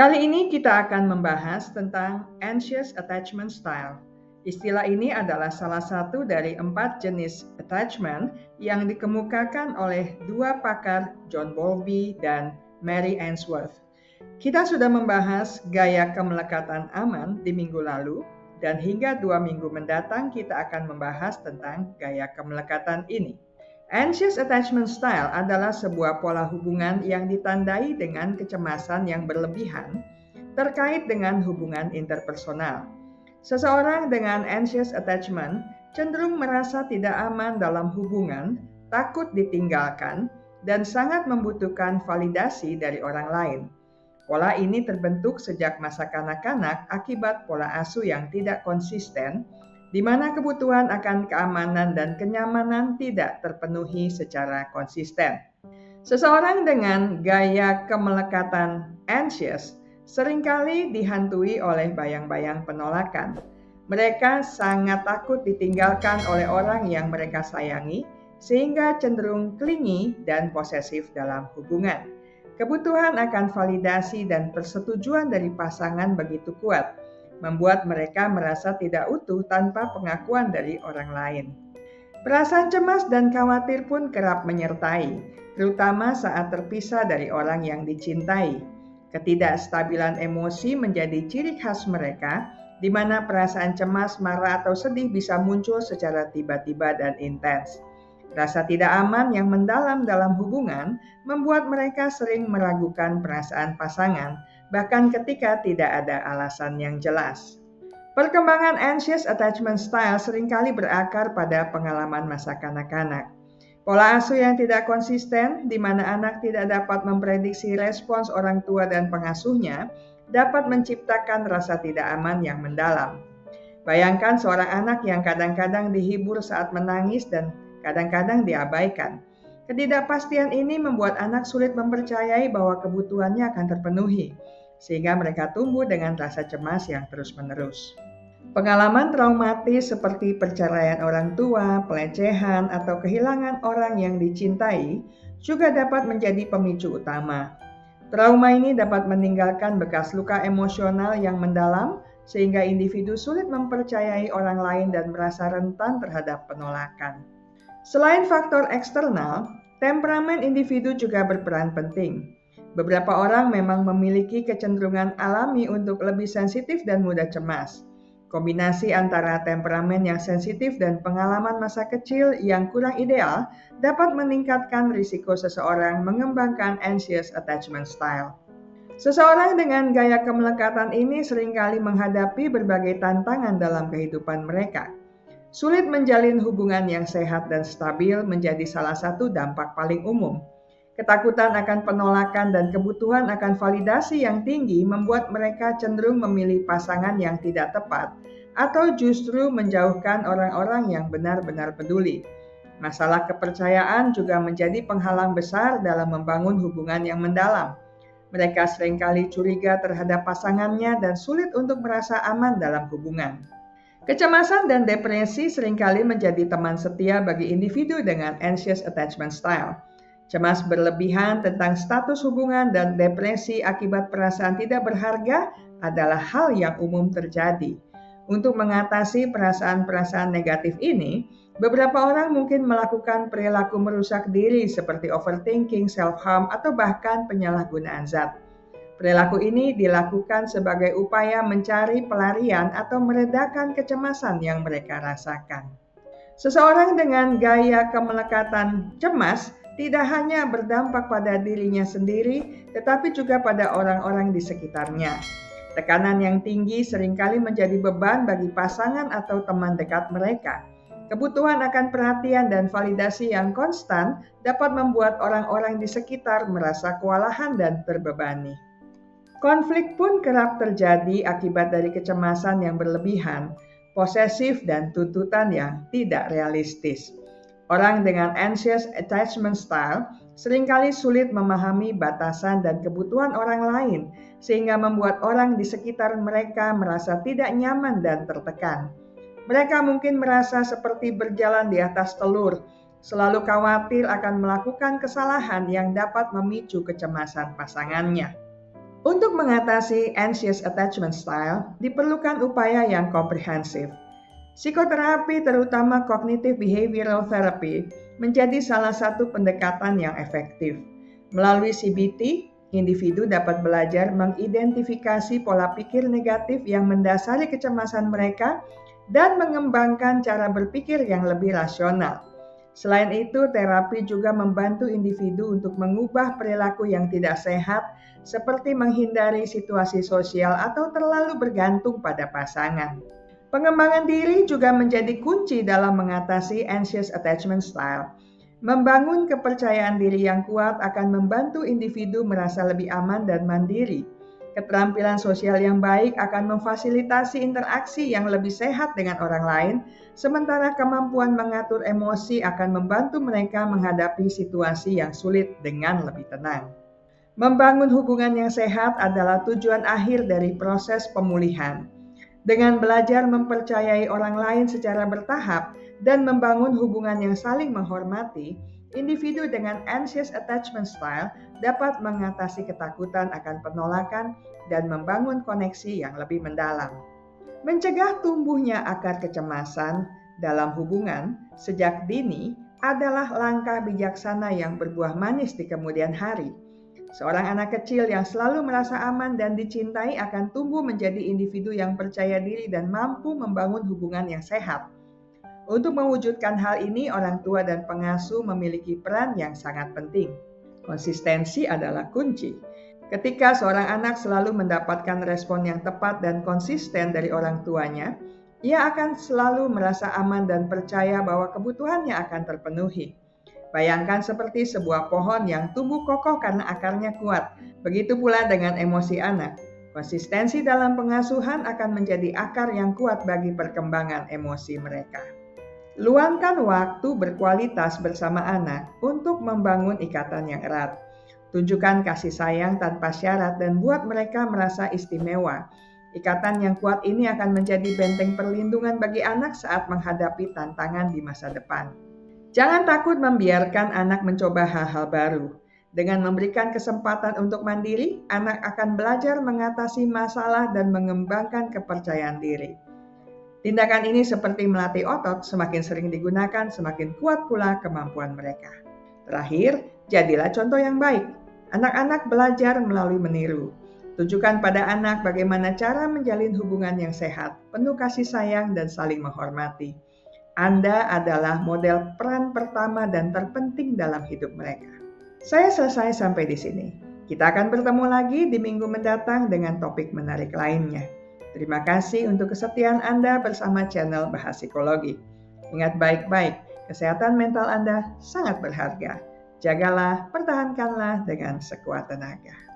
Kali ini kita akan membahas tentang anxious attachment style. Istilah ini adalah salah satu dari 4 jenis attachment yang dikemukakan oleh dua pakar John Bowlby dan Mary Ainsworth. Kita sudah membahas gaya kemelekatan aman di minggu lalu, dan hingga 2 minggu mendatang kita akan membahas tentang gaya kemelekatan ini. Anxious attachment style adalah sebuah pola hubungan yang ditandai dengan kecemasan yang berlebihan terkait dengan hubungan interpersonal. Seseorang dengan anxious attachment cenderung merasa tidak aman dalam hubungan, takut ditinggalkan, dan sangat membutuhkan validasi dari orang lain. Pola ini terbentuk sejak masa kanak-kanak akibat pola asuh yang tidak konsisten, di mana kebutuhan akan keamanan dan kenyamanan tidak terpenuhi secara konsisten. Seseorang dengan gaya kemelekatan anxious seringkali dihantui oleh bayang-bayang penolakan. Mereka sangat takut ditinggalkan oleh orang yang mereka sayangi, sehingga cenderung clingy dan posesif dalam hubungan. Kebutuhan akan validasi dan persetujuan dari pasangan begitu kuat, membuat mereka merasa tidak utuh tanpa pengakuan dari orang lain. Perasaan cemas dan khawatir pun kerap menyertai, terutama saat terpisah dari orang yang dicintai. Ketidakstabilan emosi menjadi ciri khas mereka, di mana perasaan cemas, marah, atau sedih bisa muncul secara tiba-tiba dan intens. Rasa tidak aman yang mendalam dalam hubungan membuat mereka sering meragukan perasaan pasangan, bahkan ketika tidak ada alasan yang jelas. Perkembangan anxious attachment style seringkali berakar pada pengalaman masa kanak-kanak. Pola asuh yang tidak konsisten, di mana anak tidak dapat memprediksi respons orang tua dan pengasuhnya, dapat menciptakan rasa tidak aman yang mendalam. Bayangkan seorang anak yang kadang-kadang dihibur saat menangis dan kadang-kadang diabaikan. Ketidakpastian ini membuat anak sulit mempercayai bahwa kebutuhannya akan terpenuhi, sehingga mereka tumbuh dengan rasa cemas yang terus-menerus. Pengalaman traumatis seperti perceraian orang tua, pelecehan, atau kehilangan orang yang dicintai juga dapat menjadi pemicu utama. Trauma ini dapat meninggalkan bekas luka emosional yang mendalam, sehingga individu sulit mempercayai orang lain dan merasa rentan terhadap penolakan. Selain faktor eksternal, temperamen individu juga berperan penting. Beberapa orang memang memiliki kecenderungan alami untuk lebih sensitif dan mudah cemas. Kombinasi antara temperamen yang sensitif dan pengalaman masa kecil yang kurang ideal dapat meningkatkan risiko seseorang mengembangkan anxious attachment style. Seseorang dengan gaya kemelekatan ini seringkali menghadapi berbagai tantangan dalam kehidupan mereka. Sulit menjalin hubungan yang sehat dan stabil menjadi salah satu dampak paling umum. Ketakutan akan penolakan dan kebutuhan akan validasi yang tinggi membuat mereka cenderung memilih pasangan yang tidak tepat atau justru menjauhkan orang-orang yang benar-benar peduli. Masalah kepercayaan juga menjadi penghalang besar dalam membangun hubungan yang mendalam. Mereka seringkali curiga terhadap pasangannya dan sulit untuk merasa aman dalam hubungan. Kecemasan dan depresi seringkali menjadi teman setia bagi individu dengan anxious attachment style. Cemas berlebihan tentang status hubungan dan depresi akibat perasaan tidak berharga adalah hal yang umum terjadi. Untuk mengatasi perasaan-perasaan negatif ini, beberapa orang mungkin melakukan perilaku merusak diri seperti overthinking, self-harm, atau bahkan penyalahgunaan zat. Perilaku ini dilakukan sebagai upaya mencari pelarian atau meredakan kecemasan yang mereka rasakan. Seseorang dengan gaya kemelekatan cemas tidak hanya berdampak pada dirinya sendiri, tetapi juga pada orang-orang di sekitarnya. Tekanan yang tinggi seringkali menjadi beban bagi pasangan atau teman dekat mereka. Kebutuhan akan perhatian dan validasi yang konstan dapat membuat orang-orang di sekitar merasa kewalahan dan terbebani. Konflik pun kerap terjadi akibat dari kecemasan yang berlebihan, posesif, dan tuntutan yang tidak realistis. Orang dengan anxious attachment style seringkali sulit memahami batasan dan kebutuhan orang lain, sehingga membuat orang di sekitar mereka merasa tidak nyaman dan tertekan. Mereka mungkin merasa seperti berjalan di atas telur, selalu khawatir akan melakukan kesalahan yang dapat memicu kecemasan pasangannya. Untuk mengatasi anxious attachment style, diperlukan upaya yang komprehensif. Psikoterapi, terutama cognitive behavioral therapy, menjadi salah satu pendekatan yang efektif. Melalui CBT, individu dapat belajar mengidentifikasi pola pikir negatif yang mendasari kecemasan mereka dan mengembangkan cara berpikir yang lebih rasional. Selain itu, terapi juga membantu individu untuk mengubah perilaku yang tidak sehat, seperti menghindari situasi sosial atau terlalu bergantung pada pasangan. Pengembangan diri juga menjadi kunci dalam mengatasi anxious attachment style. Membangun kepercayaan diri yang kuat akan membantu individu merasa lebih aman dan mandiri. Keterampilan sosial yang baik akan memfasilitasi interaksi yang lebih sehat dengan orang lain, sementara kemampuan mengatur emosi akan membantu mereka menghadapi situasi yang sulit dengan lebih tenang. Membangun hubungan yang sehat adalah tujuan akhir dari proses pemulihan. Dengan belajar mempercayai orang lain secara bertahap dan membangun hubungan yang saling menghormati, individu dengan anxious attachment style dapat mengatasi ketakutan akan penolakan dan membangun koneksi yang lebih mendalam. Mencegah tumbuhnya akar kecemasan dalam hubungan sejak dini adalah langkah bijaksana yang berbuah manis di kemudian hari. Seorang anak kecil yang selalu merasa aman dan dicintai akan tumbuh menjadi individu yang percaya diri dan mampu membangun hubungan yang sehat. Untuk mewujudkan hal ini, orang tua dan pengasuh memiliki peran yang sangat penting. Konsistensi adalah kunci. Ketika seorang anak selalu mendapatkan respon yang tepat dan konsisten dari orang tuanya, ia akan selalu merasa aman dan percaya bahwa kebutuhannya akan terpenuhi. Bayangkan seperti sebuah pohon yang tumbuh kokoh karena akarnya kuat. Begitu pula dengan emosi anak. Konsistensi dalam pengasuhan akan menjadi akar yang kuat bagi perkembangan emosi mereka. Luangkan waktu berkualitas bersama anak untuk membangun ikatan yang erat. Tunjukkan kasih sayang tanpa syarat dan buat mereka merasa istimewa. Ikatan yang kuat ini akan menjadi benteng perlindungan bagi anak saat menghadapi tantangan di masa depan. Jangan takut membiarkan anak mencoba hal-hal baru. Dengan memberikan kesempatan untuk mandiri, anak akan belajar mengatasi masalah dan mengembangkan kepercayaan diri. Tindakan ini seperti melatih otot, semakin sering digunakan, semakin kuat pula kemampuan mereka. Terakhir, jadilah contoh yang baik. Anak-anak belajar melalui meniru. Tunjukkan pada anak bagaimana cara menjalin hubungan yang sehat, penuh kasih sayang dan saling menghormati. Anda adalah model peran pertama dan terpenting dalam hidup mereka. Saya selesai sampai di sini. Kita akan bertemu lagi di minggu mendatang dengan topik menarik lainnya. Terima kasih untuk kesetiaan Anda bersama channel Bahas Psikologi. Ingat baik-baik, kesehatan mental Anda sangat berharga. Jagalah, pertahankanlah dengan sekuat tenaga.